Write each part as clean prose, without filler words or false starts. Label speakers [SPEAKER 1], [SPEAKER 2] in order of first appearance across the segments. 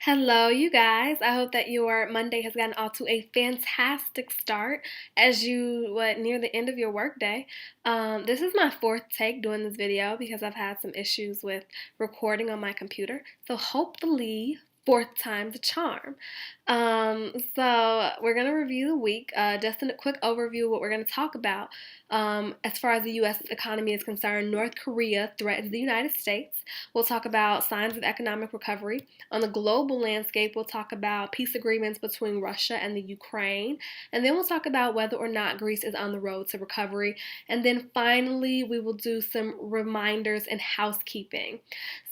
[SPEAKER 1] Hello, you guys. I hope that your Monday has gotten off to a fantastic start as you near the end of your workday. This is my fourth take doing this video because I've had some issues with recording on my computer. So hopefully, fourth time's a charm. So we're gonna review the week. Just in a quick overview of what we're gonna talk about. As far as the U.S. economy is concerned, North Korea threatens the United States. We'll talk about signs of economic recovery. On the global landscape, we'll talk about peace agreements between Russia and the Ukraine. And then we'll talk about whether or not Greece is on the road to recovery. And then finally, we will do some reminders and housekeeping.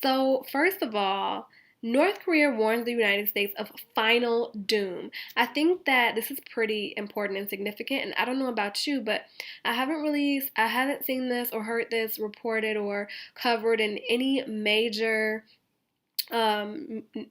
[SPEAKER 1] So, first of all, North Korea warns the United States of final doom. I think that this is pretty important and significant, and I don't know about you, but I haven't seen this or heard this reported or covered in any major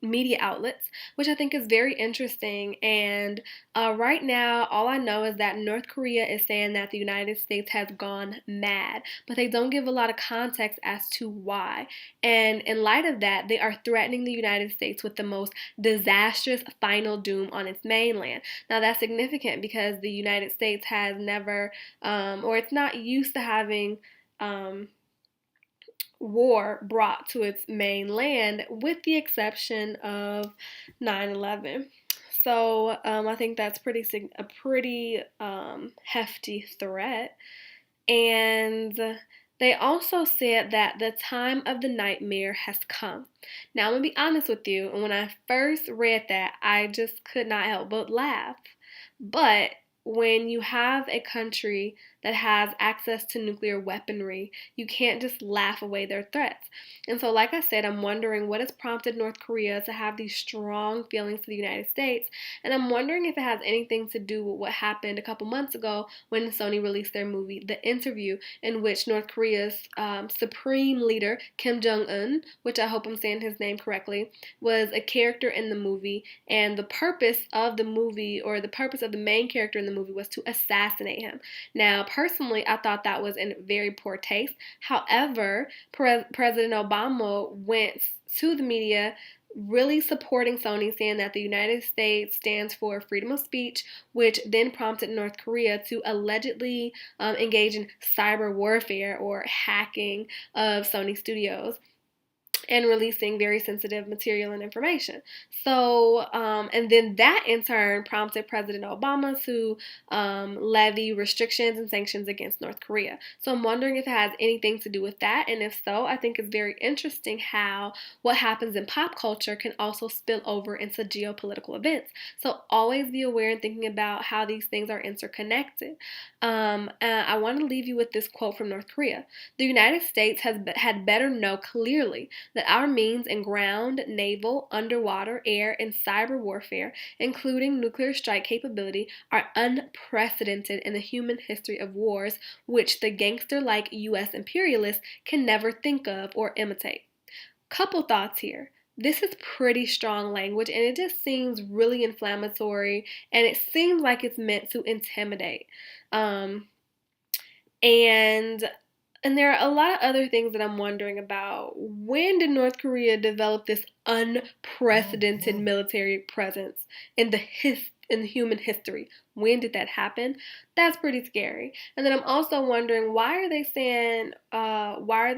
[SPEAKER 1] media outlets, which I think is very interesting. And right now, all I know is that North Korea is saying that the United States has gone mad, but they don't give a lot of context as to why. And in light of that, they are threatening the United States with the most disastrous final doom on its mainland. Now, that's significant because the United States has never, or it's not used to having. War brought to its mainland, with the exception of 9/11. So I think that's a pretty hefty threat. And they also said that the time of the nightmare has come. Now, I'm going to be honest with you, and when I first read that, I just could not help but laugh. But when you have a country that has access to nuclear weaponry, you can't just laugh away their threats. And so, like I said, I'm wondering what has prompted North Korea to have these strong feelings to the United States. And I'm wondering if it has anything to do with what happened a couple months ago when Sony released their movie, The Interview, in which North Korea's supreme leader, Kim Jong un, which I hope I'm saying his name correctly, was a character in the movie. And the purpose of the movie, or the purpose of the main character in the movie, was to assassinate him. Now, personally, I thought that was in very poor taste. However, President Obama went to the media really supporting Sony, saying that the United States stands for freedom of speech, which then prompted North Korea to allegedly engage in cyber warfare or hacking of Sony studios and releasing very sensitive material and information. So, and then that in turn prompted President Obama to levy restrictions and sanctions against North Korea. So I'm wondering if it has anything to do with that, and if so, I think it's very interesting how what happens in pop culture can also spill over into geopolitical events. So always be aware and thinking about how these things are interconnected. I want to leave you with this quote from North Korea. The United States had better know clearly that our means in ground, naval, underwater, air, and cyber warfare, including nuclear strike capability, are unprecedented in the human history of wars, which the gangster-like U.S. imperialists can never think of or imitate. Couple thoughts here. This is pretty strong language, and it just seems really inflammatory, and it seems like it's meant to intimidate. Um, and and there are a lot of other things that I'm wondering about. When did North Korea develop this unprecedented military presence in in human history? When did that happen? That's pretty scary. And then I'm also wondering, why are they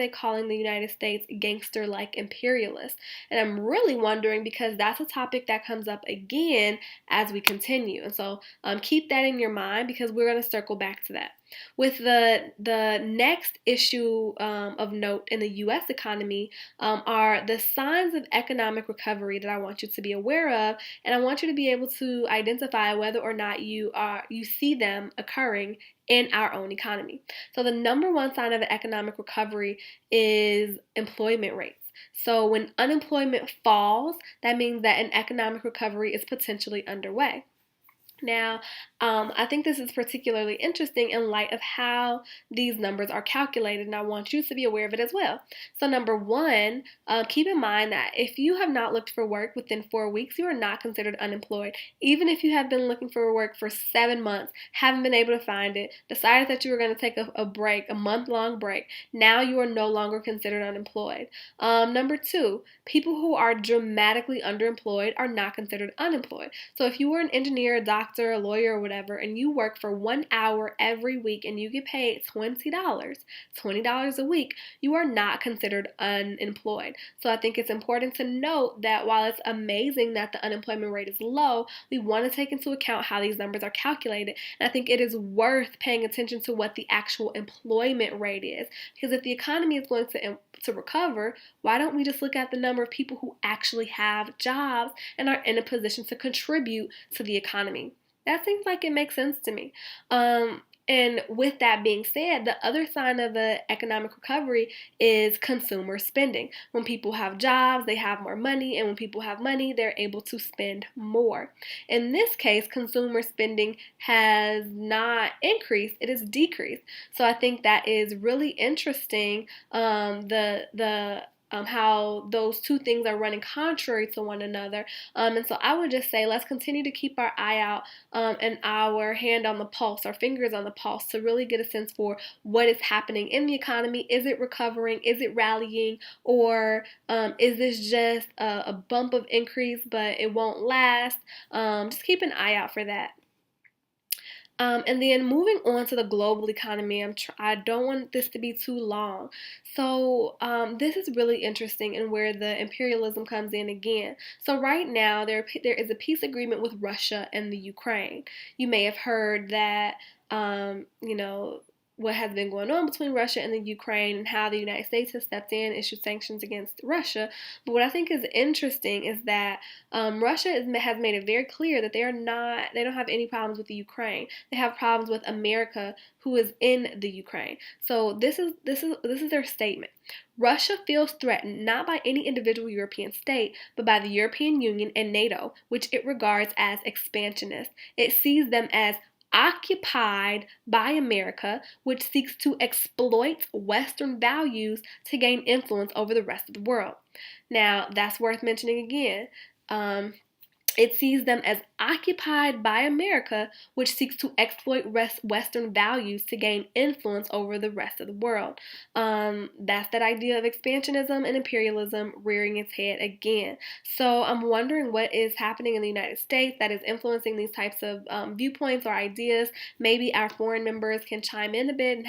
[SPEAKER 1] calling the United States gangster-like imperialists? And I'm really wondering because that's a topic that comes up again as we continue. And so keep that in your mind because we're going to circle back to that. With the next issue of note in the U.S. economy are the signs of economic recovery that I want you to be aware of, and I want you to be able to identify whether or not you see them occurring in our own economy. So the number one sign of an economic recovery is employment rates. So when unemployment falls, that means that an economic recovery is potentially underway. Now, I think this is particularly interesting in light of how these numbers are calculated, and I want you to be aware of it as well. So, number one, keep in mind that if you have not looked for work within 4 weeks, you are not considered unemployed. Even if you have been looking for work for 7 months, haven't been able to find it, decided that you were going to take a break, a month-long break, now you are no longer considered unemployed. Number two, people who are dramatically underemployed are not considered unemployed. So, if you were an engineer, a doctor, a lawyer, or whatever, and you work for 1 hour every week and you get paid $20 a week, you are not considered unemployed. So I think it's important to note that while it's amazing that the unemployment rate is low, we want to take into account how these numbers are calculated. And I think it is worth paying attention to what the actual employment rate is. Because if the economy is going to recover, why don't we just look at the number of people who actually have jobs and are in a position to contribute to the economy? That seems like it makes sense to me. And with that being said, the other sign of the economic recovery is consumer spending. When people have jobs, they have more money, and when people have money, they're able to spend more. In this case, consumer spending has not increased, it has decreased. So I think that is really interesting. How those two things are running contrary to one another. And so I would just say let's continue to keep our eye out and our hand on the pulse, our fingers on the pulse, to really get a sense for what is happening in the economy. Is it recovering? Is it rallying? Or is this just a bump of increase but it won't last? Just keep an eye out for that. And then moving on to the global economy, I don't want this to be too long. So this is really interesting and where the imperialism comes in again. So right now there is a peace agreement with Russia and the Ukraine. You may have heard that you know, what has been going on between Russia and the Ukraine and how the United States has stepped in, issued sanctions against Russia. But what I think is interesting is that Russia has made it very clear that they don't have any problems with the Ukraine. They have problems with America, who is in the Ukraine. So this is their statement. Russia feels threatened not by any individual European state, but by the European Union and NATO, which it regards as expansionist. It sees them as occupied by America, which seeks to exploit Western values to gain influence over the rest of the world. Now, that's worth mentioning again. It sees them as occupied by America, which seeks to exploit Western values to gain influence over the rest of the world. That's that idea of expansionism and imperialism rearing its head again. So I'm wondering what is happening in the United States that is influencing these types of viewpoints or ideas. Maybe our foreign members can chime in a bit and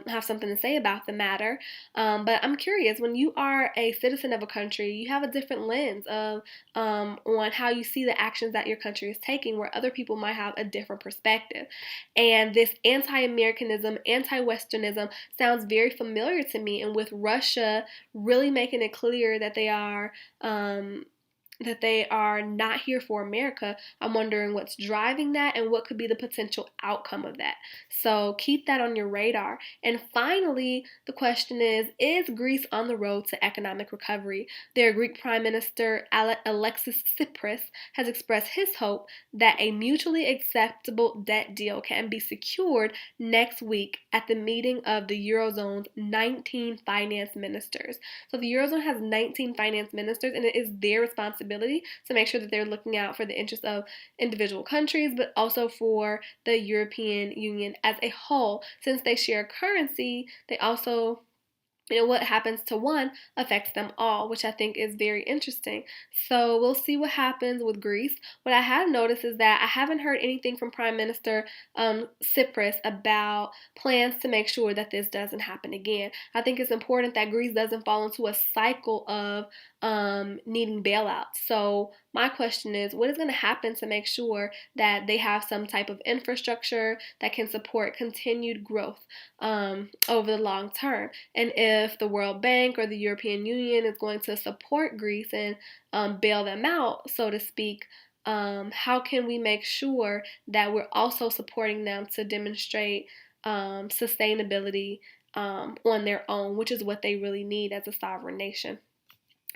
[SPEAKER 1] have something to say about the matter. But I'm curious, when you are a citizen of a country, you have a different lens of on how you see the actions that your country is taking, where other people might have a different perspective. And this anti-Americanism, anti-Westernism sounds very familiar to me. And with Russia really making it clear that they are not here for America, I'm wondering what's driving that and what could be the potential outcome of that. So keep that on your radar. And finally, the question is Greece on the road to economic recovery? Their Greek Prime Minister Alexis Tsipras has expressed his hope that a mutually acceptable debt deal can be secured next week at the meeting of the Eurozone's 19 finance ministers. So the Eurozone has 19 finance ministers, and it is their responsibility to make sure that they're looking out for the interests of individual countries, but also for the European Union as a whole. Since they share a currency, they also, what happens to one affects them all, which I think is very interesting. So we'll see what happens with Greece. What I have noticed is that I haven't heard anything from Prime Minister Tsipras about plans to make sure that this doesn't happen again. I think it's important that Greece doesn't fall into a cycle of needing bailouts. So my question is, what is going to happen to make sure that they have some type of infrastructure that can support continued growth over the long term? And if the World Bank or the European Union is going to support Greece and bail them out, so to speak, how can we make sure that we're also supporting them to demonstrate sustainability on their own, which is what they really need as a sovereign nation?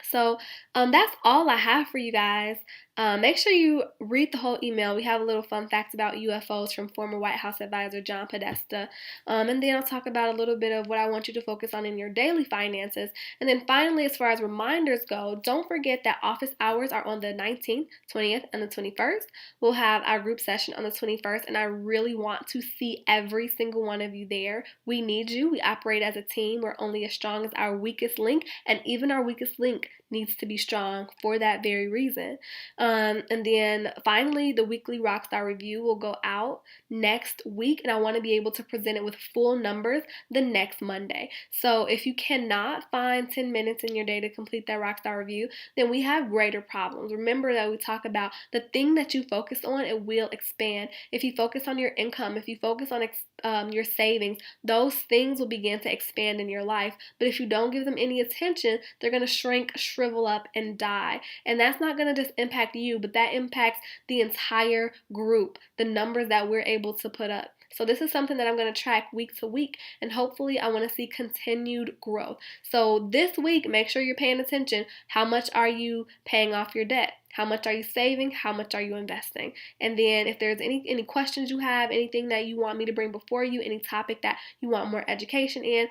[SPEAKER 1] So that's all I have for you guys. Make sure you read the whole email. We have a little fun fact about UFOs from former White House advisor John Podesta. And then I'll talk about a little bit of what I want you to focus on in your daily finances. And then finally, as far as reminders go, don't forget that office hours are on the 19th, 20th, and the 21st. We'll have our group session on the 21st, and I really want to see every single one of you there. We need you. We operate as a team. We're only as strong as our weakest link, and even our weakest link needs to be strong for that very reason. And then finally, the weekly Rockstar Review will go out next week, and I want to be able to present it with full numbers the next Monday. So if you cannot find 10 minutes in your day to complete that Rockstar Review, then we have greater problems. Remember that we talk about the thing that you focus on, it will expand. If you focus on your income, if you focus on your savings, those things will begin to expand in your life. But if you don't give them any attention, they're going to shrink, shrivel up, and die. And that's not going to just impact you, but that impacts the entire group, the numbers that we're able to put up. So this is something that I'm going to track week to week, and hopefully I want to see continued growth. So this week, make sure you're paying attention. How much are you paying off your debt? How much are you saving? How much are you investing? And then if there's any questions you have, anything that you want me to bring before you, any topic that you want more education in,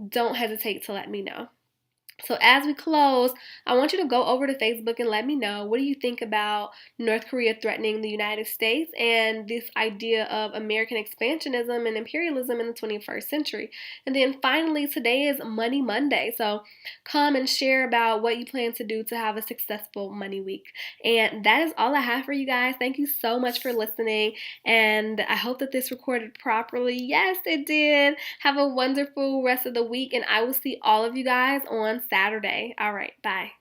[SPEAKER 1] don't hesitate to let me know. So as we close, I want you to go over to Facebook and let me know, what do you think about North Korea threatening the United States and this idea of American expansionism and imperialism in the 21st century? And then finally, today is Money Monday. So come and share about what you plan to do to have a successful money week. And that is all I have for you guys. Thank you so much for listening. And I hope that this recorded properly. Yes, it did. Have a wonderful rest of the week. And I will see all of you guys on Saturday. All right, bye.